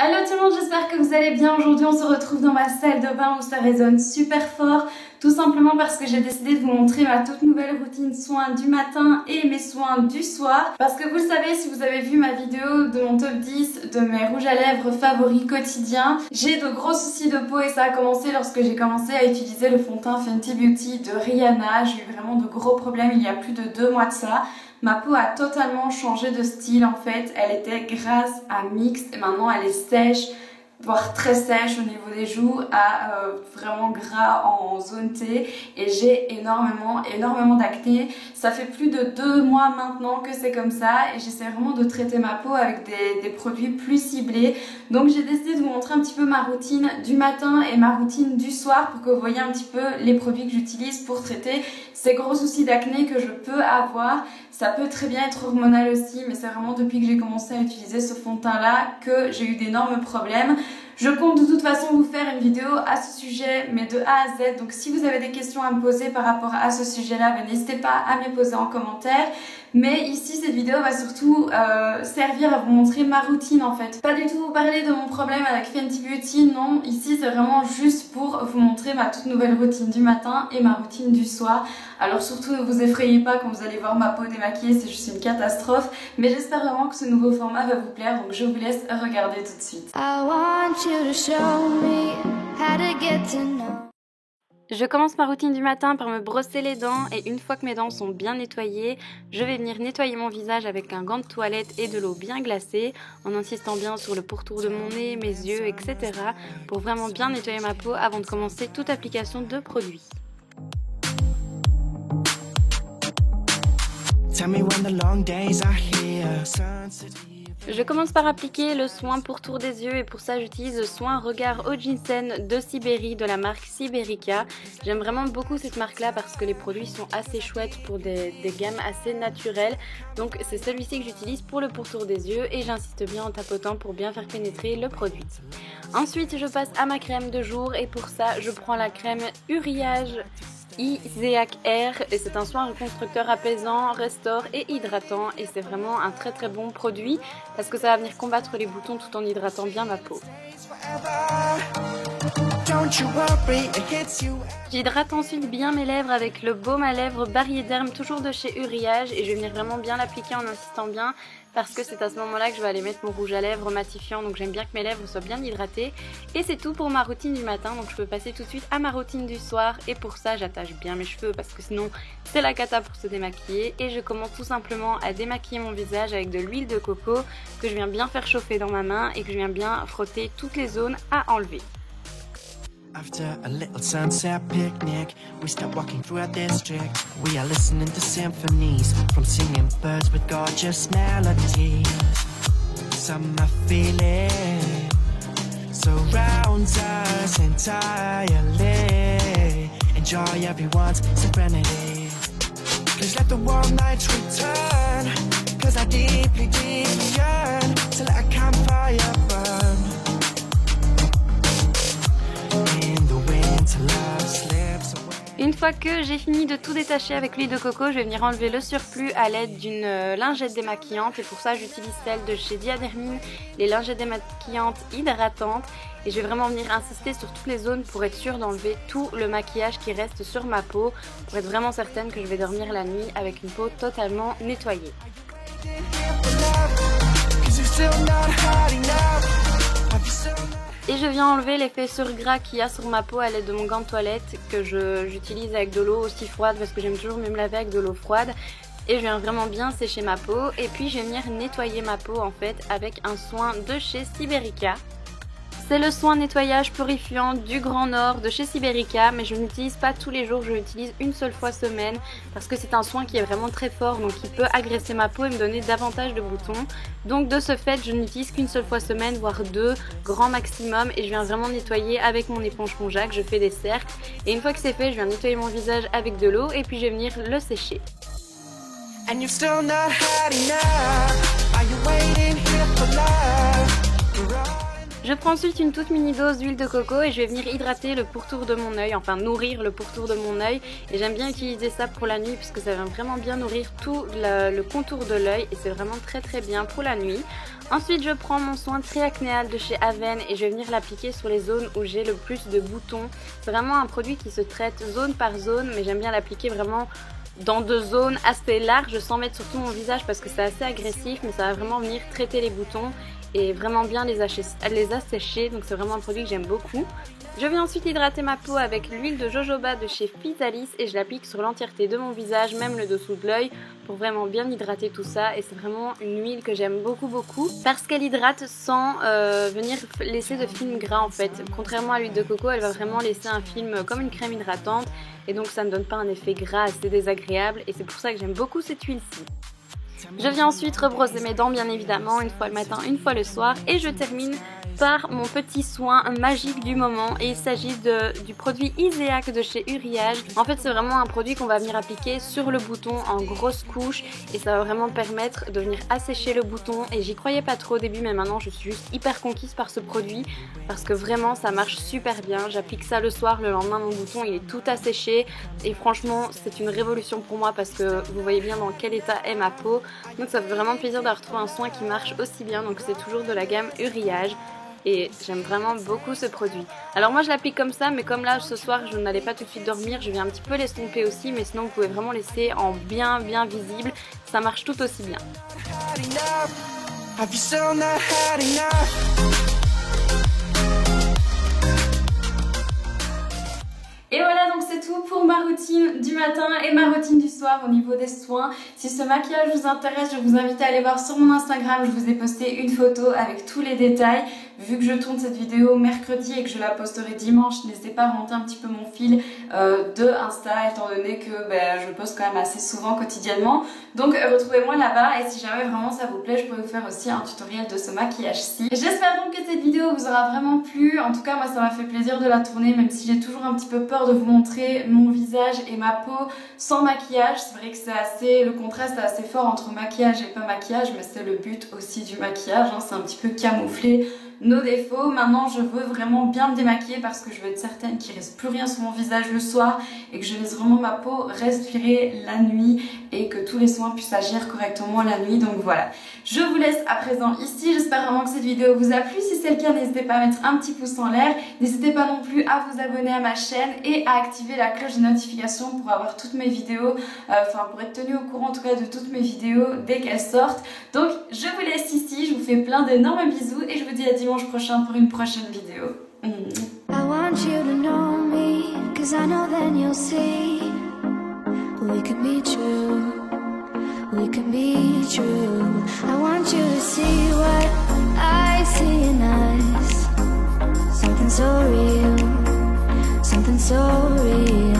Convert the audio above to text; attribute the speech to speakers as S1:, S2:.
S1: Hello tout le monde, j'espère que vous allez bien. Aujourd'hui on se retrouve dans ma salle de bain où ça résonne super fort. Tout simplement parce que j'ai décidé de vous montrer ma toute nouvelle routine soins du matin et mes soins du soir. Parce que vous le savez, si vous avez vu ma vidéo de mon top 10 de mes rouges à lèvres favoris quotidiens, j'ai de gros soucis de peau et ça a commencé lorsque j'ai commencé à utiliser le fond de teint Fenty Beauty de Rihanna. J'ai eu vraiment de gros problèmes il y a plus de 2 mois de ça. Ma peau a totalement changé de style en fait, elle était grasse à mixte et maintenant elle est sèche, voire très sèche au niveau des joues, à vraiment gras en zone T et j'ai énormément d'acné. Ça fait plus de 2 mois maintenant que c'est comme ça et j'essaie vraiment de traiter ma peau avec des produits plus ciblés. Donc j'ai décidé de vous montrer un petit peu ma routine du matin et ma routine du soir pour que vous voyez un petit peu les produits que j'utilise pour traiter ces gros soucis d'acné que je peux avoir. Ça peut très bien être hormonal aussi, mais c'est vraiment depuis que j'ai commencé à utiliser ce fond de teint là que j'ai eu d'énormes problèmes. Je compte de toute façon vous faire une vidéo à ce sujet, mais de A à Z. Donc si vous avez des questions à me poser par rapport à ce sujet-là, n'hésitez pas à me les poser en commentaire. Mais ici, cette vidéo va surtout servir à vous montrer ma routine en fait. Pas du tout vous parler de mon problème avec Fenty Beauty, non. Ici, c'est vraiment juste pour vous montrer ma toute nouvelle routine du matin et ma routine du soir. Alors surtout, ne vous effrayez pas quand vous allez voir ma peau démaquillée, c'est juste une catastrophe. Mais j'espère vraiment que ce nouveau format va vous plaire, donc je vous laisse regarder tout de suite. Je commence ma routine du matin par me brosser les dents et une fois que mes dents sont bien nettoyées, je vais venir nettoyer mon visage avec un gant de toilette et de l'eau bien glacée en insistant bien sur le pourtour de mon nez, mes yeux, etc. pour vraiment bien nettoyer ma peau avant de commencer toute application de produit. Je commence par appliquer le soin pourtour des yeux et pour ça j'utilise le soin Regard au Ginseng de Sibérie de la marque Siberica. J'aime vraiment beaucoup cette marque là parce que les produits sont assez chouettes pour des gammes assez naturelles. Donc c'est celui-ci que j'utilise pour le pourtour des yeux et j'insiste bien en tapotant pour bien faire pénétrer le produit. Ensuite je passe à ma crème de jour et pour ça je prends la crème Uriage Iseak Air et c'est un soin reconstructeur apaisant, restaure et hydratant et c'est vraiment un très bon produit parce que ça va venir combattre les boutons tout en hydratant bien ma peau. J'hydrate ensuite bien mes lèvres avec le baume à lèvres Barriederm toujours de chez Uriage et je vais venir vraiment bien l'appliquer en insistant bien parce que c'est à ce moment-là que je vais aller mettre mon rouge à lèvres matifiant, donc j'aime bien que mes lèvres soient bien hydratées. Et c'est tout pour ma routine du matin, donc je peux passer tout de suite à ma routine du soir. Et pour ça, j'attache bien mes cheveux parce que sinon c'est la cata pour se démaquiller. Et je commence tout simplement à démaquiller mon visage avec de l'huile de coco que je viens bien faire chauffer dans ma main et que je viens bien frotter toutes les zones à enlever. After a little sunset picnic, we start walking through our district. We are listening to symphonies from singing birds with gorgeous melodies. Summer feeling surrounds us entirely. Enjoy everyone's serenity. Please let the warm nights return, 'cause I deeply yearn to let a campfire burn. Une fois que j'ai fini de tout détacher avec l'huile de coco, je vais venir enlever le surplus à l'aide d'une lingette démaquillante et pour ça j'utilise celle de chez Diadermine, les lingettes démaquillantes hydratantes et je vais vraiment venir insister sur toutes les zones pour être sûre d'enlever tout le maquillage qui reste sur ma peau pour être vraiment certaine que je vais dormir la nuit avec une peau totalement nettoyée. Et je viens enlever l'effet surgras qu'il y a sur ma peau à l'aide de mon gant de toilette que j'utilise avec de l'eau aussi froide parce que j'aime toujours me laver avec de l'eau froide. Et je viens vraiment bien sécher ma peau et puis je vais venir nettoyer ma peau en fait avec un soin de chez Siberica. C'est le soin nettoyage purifiant du Grand Nord de chez Siberica, mais je ne l'utilise pas tous les jours, je l'utilise une seule fois semaine parce que c'est un soin qui est vraiment très fort, donc il peut agresser ma peau et me donner davantage de boutons. Donc de ce fait, je ne l'utilise qu'une seule fois semaine, voire 2, grand maximum, et je viens vraiment nettoyer avec mon éponge Conjac, je fais des cercles, et une fois que c'est fait, je viens nettoyer mon visage avec de l'eau et puis je vais venir le sécher. And you're still not hot enough. Are you waiting here for love? Je prends ensuite une toute mini dose d'huile de coco et je vais venir hydrater le pourtour de mon œil, enfin nourrir le pourtour de mon œil. Et j'aime bien utiliser ça pour la nuit puisque ça va vraiment bien nourrir tout le contour de l'œil et c'est vraiment très bien pour la nuit. Ensuite, je prends mon soin triacnéal de chez Aven et je vais venir l'appliquer sur les zones où j'ai le plus de boutons. C'est vraiment un produit qui se traite zone par zone, mais j'aime bien l'appliquer vraiment dans 2 zones assez larges sans mettre sur tout mon visage parce que c'est assez agressif, mais ça va vraiment venir traiter les boutons et vraiment bien les assécher, donc c'est vraiment un produit que j'aime beaucoup. Je vais ensuite hydrater ma peau avec l'huile de jojoba de chez Physalis et je l'applique sur l'entièreté de mon visage, même le dessous de l'œil, pour vraiment bien hydrater tout ça. Et c'est vraiment une huile que j'aime beaucoup parce qu'elle hydrate sans venir laisser de film gras en fait. Contrairement à l'huile de coco, elle va vraiment laisser un film comme une crème hydratante et donc ça ne donne pas un effet gras assez désagréable et c'est pour ça que j'aime beaucoup cette huile-ci. Je viens ensuite rebrosser mes dents bien évidemment, une fois le matin, une fois le soir et je termine par mon petit soin magique du moment et il s'agit du produit Iséac de chez Uriage. En fait c'est vraiment un produit qu'on va venir appliquer sur le bouton en grosse couche et ça va vraiment permettre de venir assécher le bouton et j'y croyais pas trop au début mais maintenant je suis juste hyper conquise par ce produit parce que vraiment ça marche super bien. J'applique ça le soir, le lendemain mon bouton il est tout asséché et franchement c'est une révolution pour moi parce que vous voyez bien dans quel état est ma peau. Donc ça fait vraiment plaisir d'avoir trouvé un soin qui marche aussi bien, donc c'est toujours de la gamme Uriage et j'aime vraiment beaucoup ce produit. Alors moi je l'applique comme ça, mais comme là ce soir je n'allais pas tout de suite dormir, je viens un petit peu l'estomper aussi, mais sinon vous pouvez vraiment laisser en bien visible, ça marche tout aussi bien. Et voilà, donc c'est tout pour ma routine du matin et ma routine du soir au niveau des soins. Si ce maquillage vous intéresse, je vous invite à aller voir sur mon Instagram. Je vous ai posté une photo avec tous les détails. Vu que je tourne cette vidéo mercredi et que je la posterai dimanche, n'hésitez pas à remonter un petit peu mon fil de Insta étant donné que je poste quand même assez souvent quotidiennement. Donc retrouvez-moi là-bas et si jamais vraiment ça vous plaît, je pourrais vous faire aussi un tutoriel de ce maquillage-ci. J'espère donc que cette vidéo vous aura vraiment plu. En tout cas, moi ça m'a fait plaisir de la tourner même si j'ai toujours un petit peu peur de vous montrer mon visage et ma peau sans maquillage. C'est vrai que c'est assez, le contraste est assez fort entre maquillage et pas maquillage, mais c'est le but aussi du maquillage, hein, c'est un petit peu camoufler nos défauts. Maintenant je veux vraiment bien me démaquiller parce que je veux être certaine qu'il ne reste plus rien sur mon visage le soir et que je laisse vraiment ma peau respirer la nuit et que tous les soins puissent agir correctement la nuit. Donc voilà, je vous laisse à présent ici. J'espère vraiment que cette vidéo vous a plu. Si c'est le cas, n'hésitez pas à mettre un petit pouce en l'air. N'hésitez pas non plus à vous abonner à ma chaîne et à activer la cloche de notification pour avoir toutes mes vidéos, pour être tenu au courant en tout cas de toutes mes vidéos dès qu'elles sortent. Donc je vous laisse ici, je vous fais plein d'énormes bisous et je vous dis à dimanche prochain pour une prochaine vidéo. I want you to know me, 'cause I know then you'll see we can be true, we can be true. I want you to see what I see in us, something so real, something so real.